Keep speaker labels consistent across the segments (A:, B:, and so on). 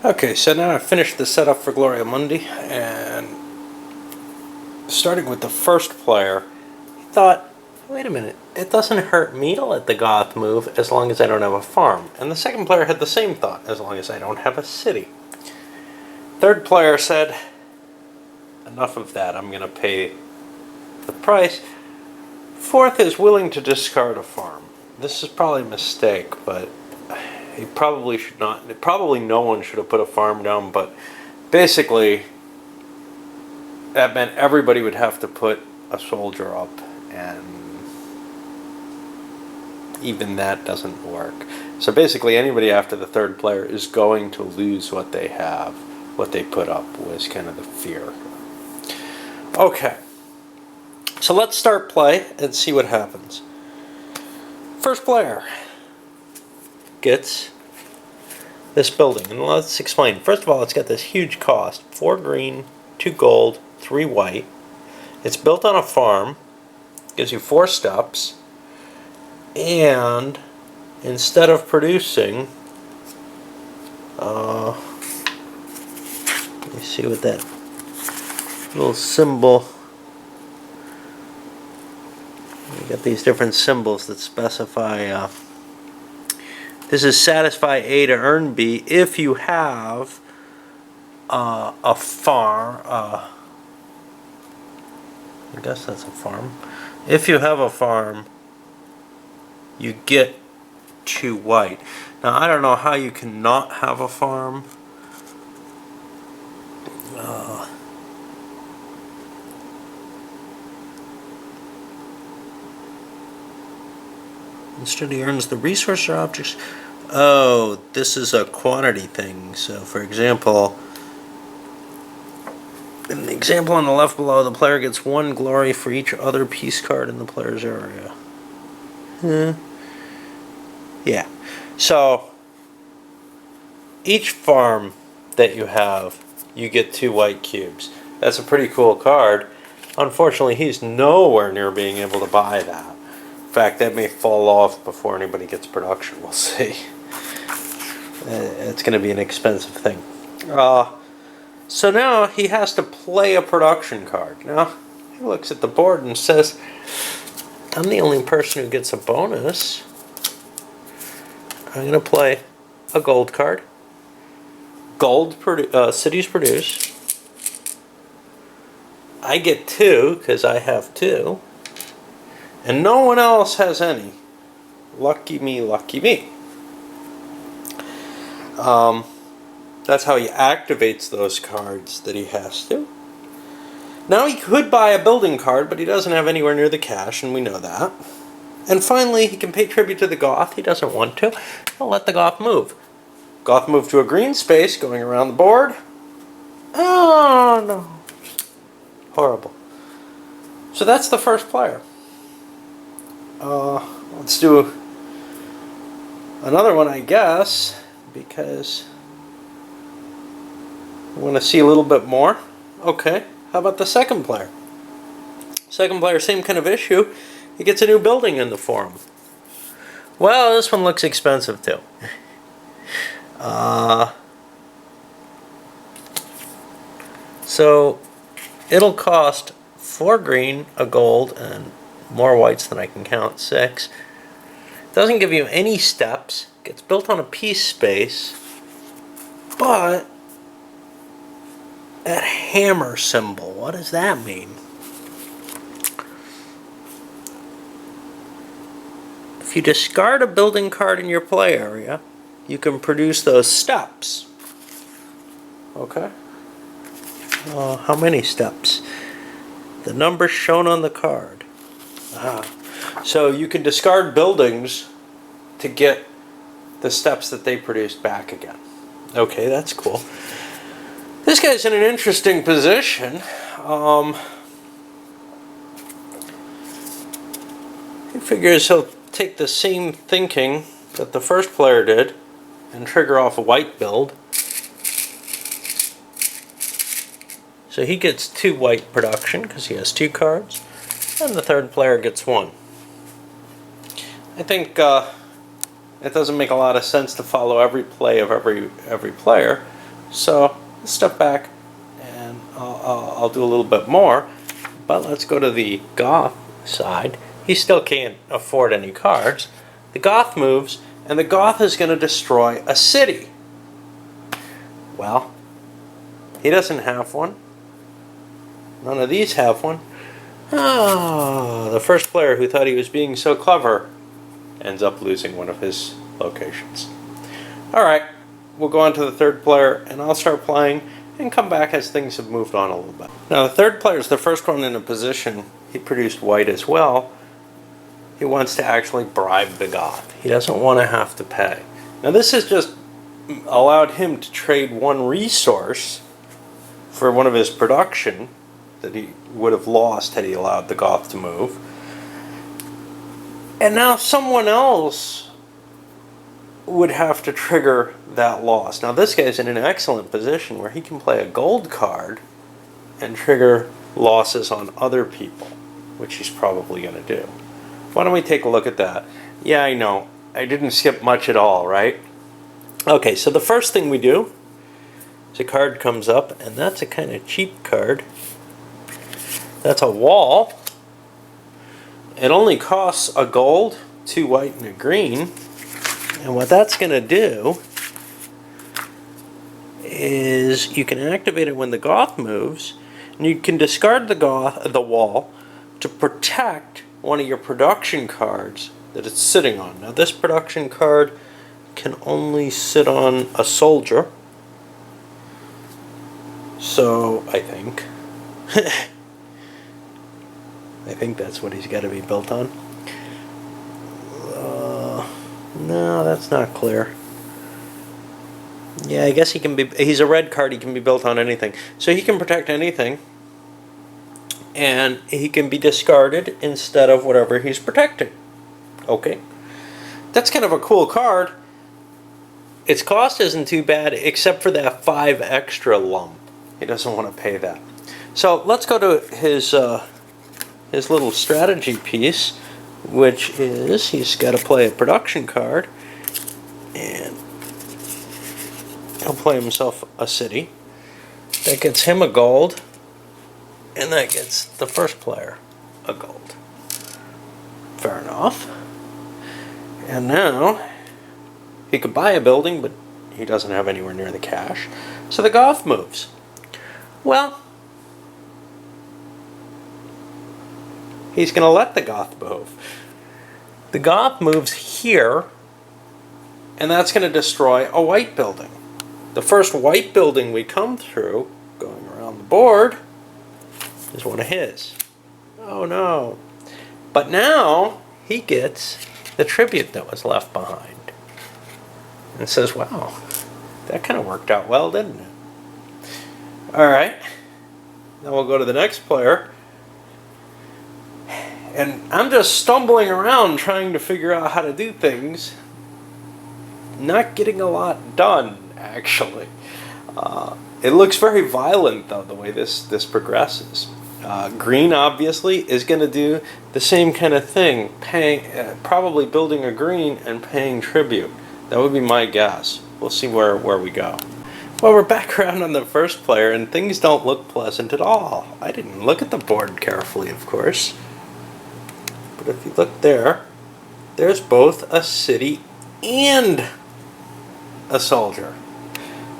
A: Okay, so now I've finished the setup for Gloria Mundi, and starting with the first player, he thought, wait a minute, it doesn't hurt me to let the Goth move as long as I don't have a farm. And the second player had the same thought, as long as I don't have a city. Third player said, enough of that, I'm going to pay the price. Fourth is willing to discard a farm. This is probably a mistake, but he probably should not. Probably no one should have put a farm down, but basically that meant everybody would have to put a soldier up, and even that doesn't work. So basically anybody after the third player is going to lose what they have. What they put up was kind of the fear. Okay, so let's start play and see what happens. First player gets this building, and let's explain. First of all, it's got this huge cost: 4 green, 2 gold, 3 white. It's built on a farm, gives you 4 steps, and instead of producing, let me see what that little symbol. You got these different symbols that specify. This is satisfy A to earn B if you have a farm. I guess that's a farm. If you have a farm, you get 2 white. Now I don't know how you can not have a farm. Instead he earns the resource or objects. Oh, this is a quantity thing. So for example, in the example on the left below, the player gets 1 glory for each other piece card in the player's area. Yeah. So each farm that you have, you get 2 white cubes. That's a pretty cool card. Unfortunately, he's nowhere near being able to buy that. In fact, that may fall off before anybody gets production. We'll see. It's going to be an expensive thing. So now he has to play a production card. Now he looks at the board and says, I'm the only person who gets a bonus. I'm going to play a gold card. Gold cities produce. I get 2 because I have 2. And no one else has any. Lucky me, lucky me. That's how he activates those cards that he has to. Now he could buy a building card, but he doesn't have anywhere near the cash, and we know that. And finally, he can pay tribute to the Goth. He doesn't want to. He'll let the Goth move. Goth move to a green space, going around the board. Oh, no. Horrible. So that's the first player. Let's do another one, I guess, because I want to see a little bit more. Okay, how about the second player? Second player, same kind of issue. He gets a new building in the forum. Well, this one looks expensive too. So it'll cost 4 green, a gold, and more whites than I can count, 6. Doesn't give you any steps. Gets built on a piece space. But that hammer symbol, what does that mean? If you discard a building card in your play area, you can produce those steps. Okay. How many steps? The number shown on the card. So you can discard buildings to get the steps that they produced back again. Okay, that's cool. This guy's in an interesting position. He figures he'll take the same thinking that the first player did and trigger off a white build. So he gets 2 white production because he has 2 cards. And the third player gets 1. I think it doesn't make a lot of sense to follow every play of every player, So let's step back and I'll do a little bit more. But let's go to the Goth side. He still can't afford any cards. The Goth moves, and the Goth is going to destroy a city. Well, he doesn't have one. None of these have one. Oh, the first player who thought he was being so clever ends up losing one of his locations. Alright, we'll go on to the third player, and I'll start playing and come back as things have moved on a little bit. Now, the third player is the first one in a position. He produced white as well. He wants to actually bribe the Goth. He doesn't want to have to pay. Now, this has just allowed him to trade one resource for one of his production that he would have lost had he allowed the Goth to move. And now someone else would have to trigger that loss. Now this guy's in an excellent position where he can play a gold card and trigger losses on other people, which he's probably going to do. Why don't we take a look at that? Yeah, I know. I didn't skip much at all, right? Okay, so the first thing we do is a card comes up, and that's a kind of cheap card. That's a wall. It only costs a gold, 2 white, and a green. And what that's going to do is you can activate it when the Goth moves, and you can discard the wall to protect one of your production cards that it's sitting on. Now this production card can only sit on a soldier. So I think that's what he's got to be built on. No, that's not clear. Yeah, I guess he can be. He's a red card. He can be built on anything, so he can protect anything, and he can be discarded instead of whatever he's protecting. Okay, that's kind of a cool card. Its cost isn't too bad, except for that 5 extra lump. He doesn't want to pay that. So let's go to his little strategy piece, which is he's got to play a production card, and he'll play himself a city. That gets him a gold, and that gets the first player a gold. Fair enough. And now he could buy a building, but he doesn't have anywhere near the cash. So the Goth moves. Well, he's going to let the Goth move. The Goth moves here, and that's going to destroy a white building. The first white building we come through, going around the board, is one of his. Oh no. But now he gets the tribute that was left behind. And says, wow, that kind of worked out well, didn't it? Alright, now we'll go to the next player. And I'm just stumbling around trying to figure out how to do things. Not getting a lot done, actually. It looks very violent, though, the way this progresses. Green, obviously, is going to do the same kind of thing, probably building a green and paying tribute. That would be my guess. We'll see where we go. Well, we're back around on the first player, and things don't look pleasant at all. I didn't look at the board carefully, of course. But if you look there, there's both a city and a soldier.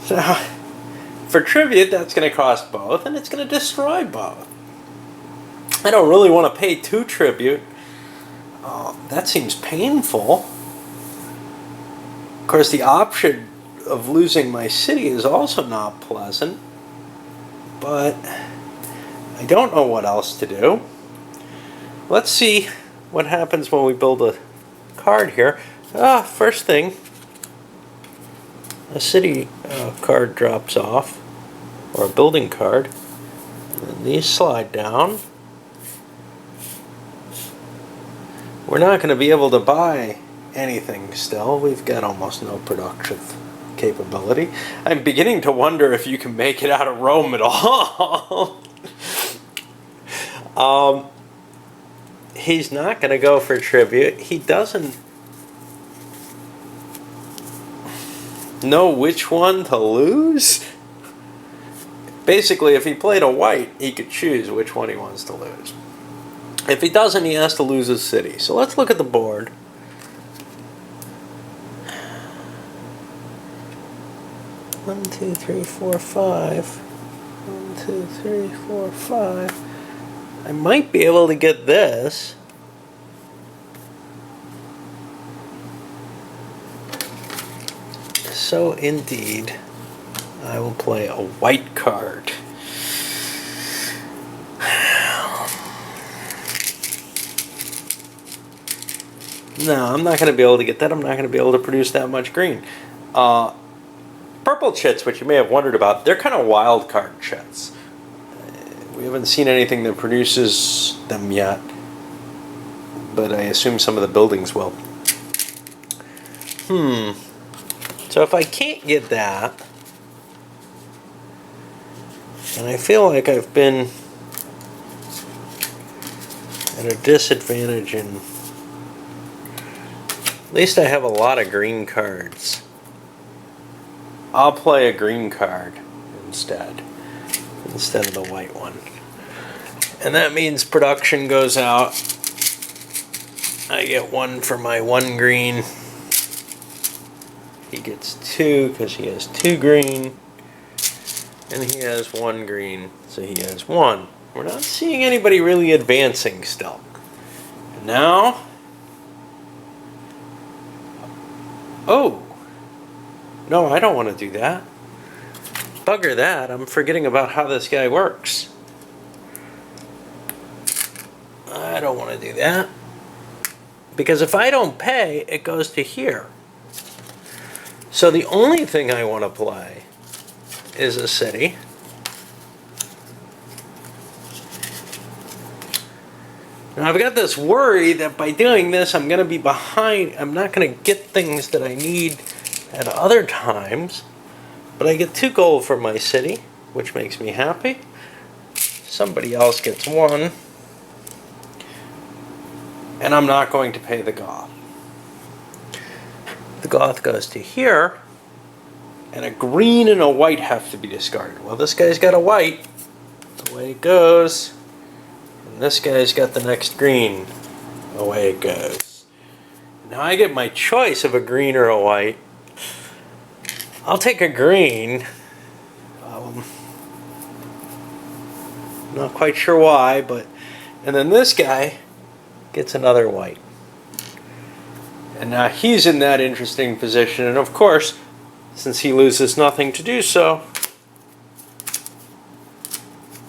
A: So, for tribute, that's going to cost both, and it's going to destroy both. I don't really want to pay 2 tribute. That seems painful. Of course, the option of losing my city is also not pleasant, but I don't know what else to do. Let's see what happens when we build a card here. First thing, a city card drops off, or a building card, and these slide down. We're not going to be able to buy anything still. We've got almost no productive capability. I'm beginning to wonder if you can make it out of Rome at all. He's not going to go for tribute. He doesn't know which one to lose. Basically, if he played a white, he could choose which one he wants to lose. If he doesn't, he has to lose his city. So let's look at the board. One, two, three, four, five. 1, 2, 3, 4, 5. I might be able to get this. So indeed, I will play a white card. No, I'm not going to be able to get that. I'm not going to be able to produce that much green. Purple chits, which you may have wondered about, they're kind of wild card chits. We haven't seen anything that produces them yet, but I assume some of the buildings will. So if I can't get that, and I feel like I've been at a disadvantage in... At least I have a lot of green cards. I'll play a green card instead of the white one. And that means production goes out. I get 1 for my 1 green. He gets 2 because he has 2 green. And he has 1 green, so he has 1. We're not seeing anybody really advancing still. And now... Oh! No, I don't want to do that. Bugger that, I'm forgetting about how this guy works. I don't want to do that. Because if I don't pay, it goes to here. So the only thing I want to play is a city. Now I've got this worry that by doing this I'm going to be behind. I'm not going to get things that I need at other times. But I get 2 gold for my city, which makes me happy. Somebody else gets 1. And I'm not going to pay the Goth. The Goth goes to here. And a green and a white have to be discarded. Well, this guy's got a white. Away it goes. And this guy's got the next green. Away it goes. Now I get my choice of a green or a white. I'll take a green. Not quite sure why, but... And then this guy gets another white. And now he's in that interesting position. And of course, since he loses nothing to do so,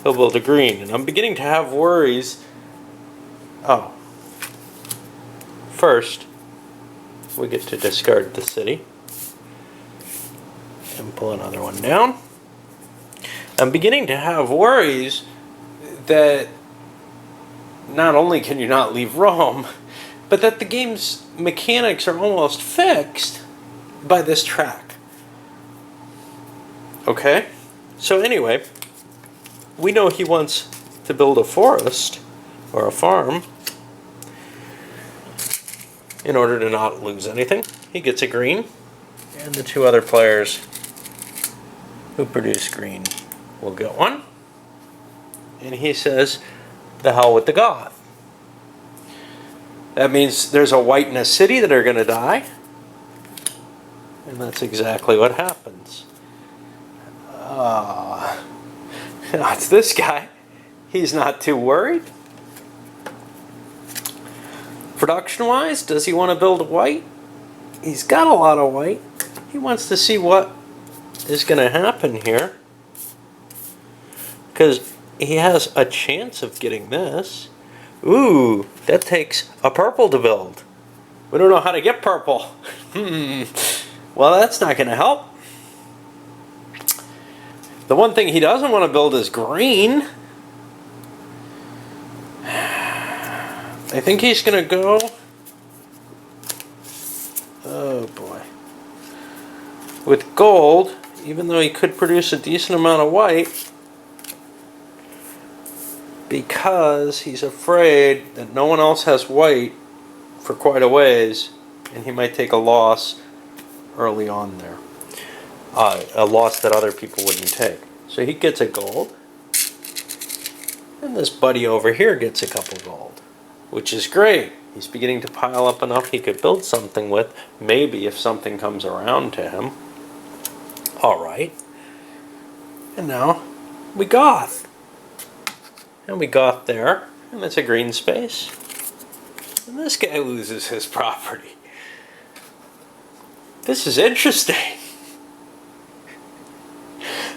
A: he'll build a green. And I'm beginning to have worries. Oh. First, we get to discard the city. And pull another one down. I'm beginning to have worries that not only can you not leave Rome, but that the game's mechanics are almost fixed by this track. Okay? So anyway, we know he wants to build a forest or a farm in order to not lose anything. He gets a green, and the 2 other players who produce green will get 1. And he says, the hell with the Goth. That means there's a white and a city that are going to die. And that's exactly what happens. It's this guy. He's not too worried. Production-wise, does he want to build a white? He's got a lot of white. He wants to see what is going to happen here. Because he has a chance of getting this. Ooh, that takes a purple to build. We don't know how to get purple. Well, that's not going to help. The one thing he doesn't want to build is green. I think he's going to go... Oh, boy. With gold, even though he could produce a decent amount of white, because he's afraid that no one else has white for quite a ways, and he might take a loss early on there. A loss that other people wouldn't take. So he gets a gold. And this buddy over here gets a couple gold, which is great. He's beginning to pile up enough he could build something with, maybe if something comes around to him. Alright. And now we Goth. And we Goth there, and that's a green space. And this guy loses his property. This is interesting.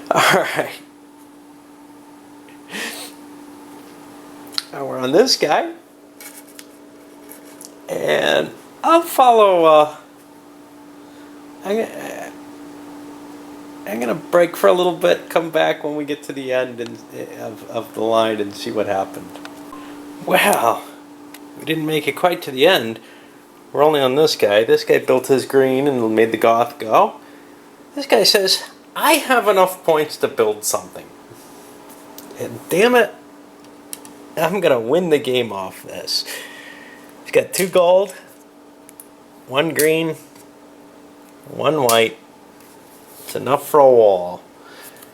A: Alright. Now we're on this guy. And I'll follow, I'm going to break for a little bit, come back when we get to the end of the line and see what happened. Well, we didn't make it quite to the end. We're only on this guy. This guy built his green and made the Goth go. This guy says, I have enough points to build something. And damn it, I'm going to win the game off this. He's got 2 gold, 1 green, 1 white. It's enough for a wall.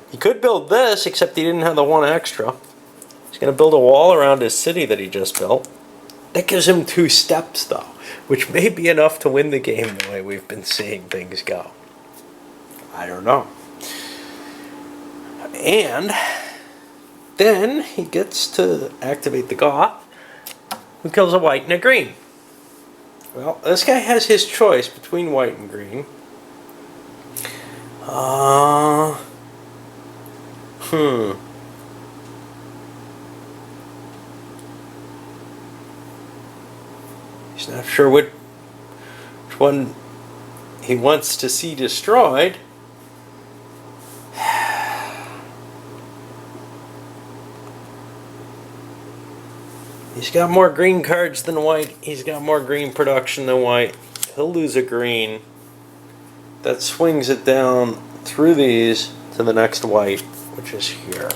A: He could build this, except he didn't have the 1 extra. He's going to build a wall around his city that he just built. That gives him 2 steps, though, which may be enough to win the game the way we've been seeing things go. I don't know. And then he gets to activate the Goth, who kills a white and a green. Well, this guy has his choice between white and green. He's not sure which one he wants to see destroyed. He's got more green cards than white. He's got more green production than white. He'll lose a green. That swings it down through these to the next white, which is here.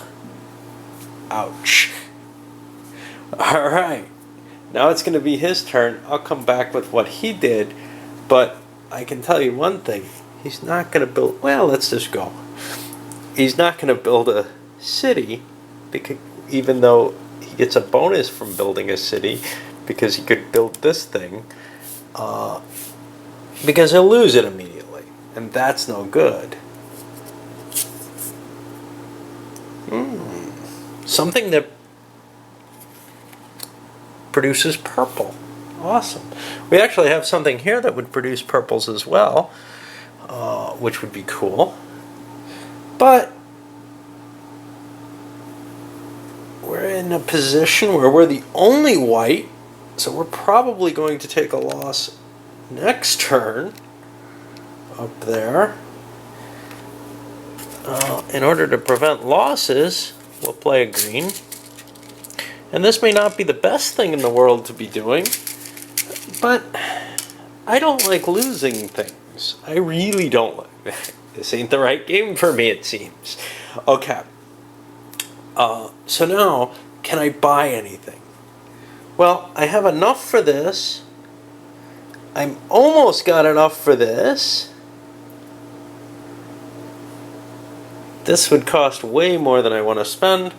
A: Ouch. Alright. Now it's going to be his turn. I'll come back with what he did. But I can tell you one thing. He's not going to build... Well, let's just go. He's not going to build a city, because even though he gets a bonus from building a city, because he could build this thing, because he'll lose it immediately, and that's no good. Something that produces purple. Awesome. We actually have something here that would produce purples as well, which would be cool. But we're in a position where we're the only white, so we're probably going to take a loss next turn up there. In order to prevent losses, we'll play a green. And this may not be the best thing in the world to be doing, but I don't like losing things. I really don't like this. Ain't the right game for me, it seems. Okay. So now, can I buy anything? Well, I have enough for this. I'm almost got enough for this. This would cost way more than I want to spend.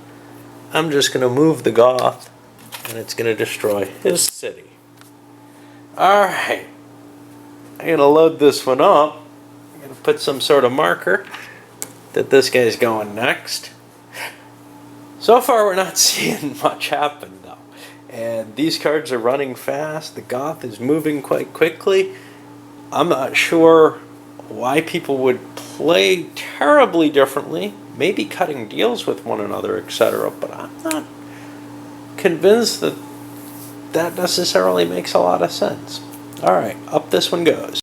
A: I'm just going to move the Goth, and it's going to destroy his city. Alright. I'm going to load this one up. I'm going to put some sort of marker that this guy's going next. So far, we're not seeing much happen, though. And these cards are running fast. The Goth is moving quite quickly. I'm not sure why people would play terribly differently. Maybe cutting deals with one another, etc. But I'm not convinced that that necessarily makes a lot of sense. Alright, up this one goes.